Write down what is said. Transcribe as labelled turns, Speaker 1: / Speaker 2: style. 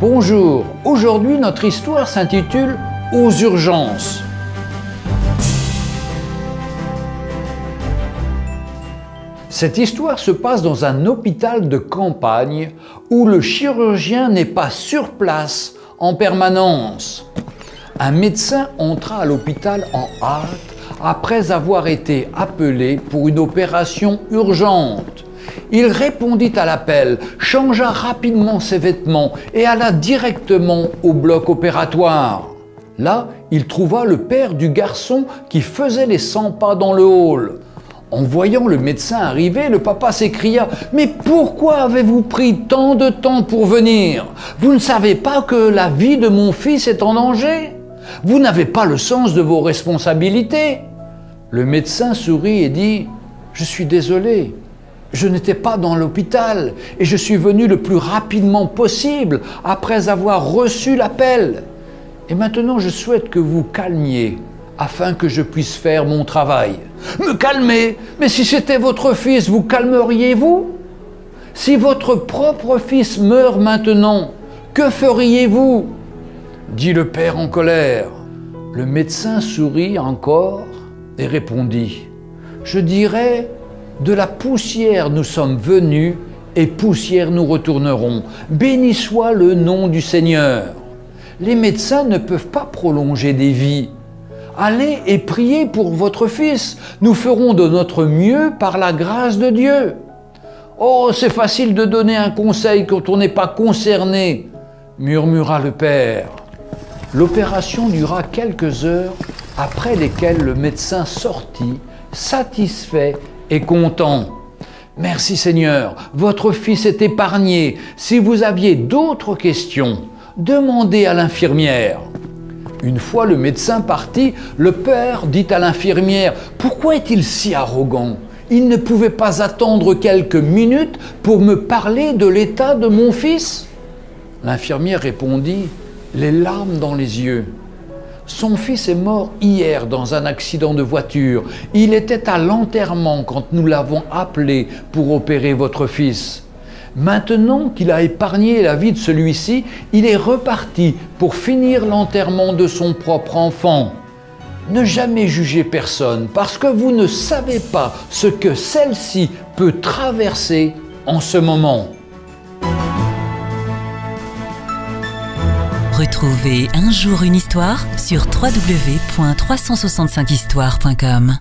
Speaker 1: Bonjour, aujourd'hui notre histoire s'intitule « Aux urgences ». Cette histoire se passe dans un hôpital de campagne où le chirurgien n'est pas sur place en permanence. Un médecin entra à l'hôpital en hâte après avoir été appelé pour une opération urgente. Il répondit à l'appel, changea rapidement ses vêtements et alla directement au bloc opératoire. Là, il trouva le père du garçon qui faisait les 100 pas dans le hall. En voyant le médecin arriver, le papa s'écria « Mais pourquoi avez-vous pris tant de temps pour venir? Vous ne savez pas que la vie de mon fils est en danger? Vous n'avez pas le sens de vos responsabilités ?» Le médecin sourit et dit « Je suis désolé. Je n'étais pas dans l'hôpital et je suis venu le plus rapidement possible après avoir reçu l'appel. Et maintenant, je souhaite que vous calmiez afin que je puisse faire mon travail. » « Me calmer? Mais si c'était votre fils, vous calmeriez-vous? Si votre propre fils meurt maintenant, que feriez-vous? » dit le père en colère. Le médecin sourit encore et répondit « Je dirais, de la poussière nous sommes venus et poussière nous retournerons. Béni soit le nom du Seigneur. Les médecins ne peuvent pas prolonger des vies. Allez et priez pour votre fils. Nous ferons de notre mieux par la grâce de Dieu. » « Oh, c'est facile de donner un conseil quand on n'est pas concerné, » murmura le père. L'opération dura quelques heures, après lesquelles le médecin sortit, satisfait et content. « Merci Seigneur, votre fils est épargné. Si vous aviez d'autres questions, demandez à l'infirmière. » Une fois le médecin parti, le père dit à l'infirmière « Pourquoi est-il si arrogant? Il ne pouvait pas attendre quelques minutes pour me parler de l'état de mon fils ?» L'infirmière répondit, les larmes dans les yeux. « Son fils est mort hier dans un accident de voiture. Il était à l'enterrement quand nous l'avons appelé pour opérer votre fils. Maintenant qu'il a épargné la vie de celui-ci, il est reparti pour finir l'enterrement de son propre enfant. Ne jamais jugez personne parce que vous ne savez pas ce que celle-ci peut traverser en ce moment. »
Speaker 2: Retrouvez Un jour une histoire sur www.365histoire.com.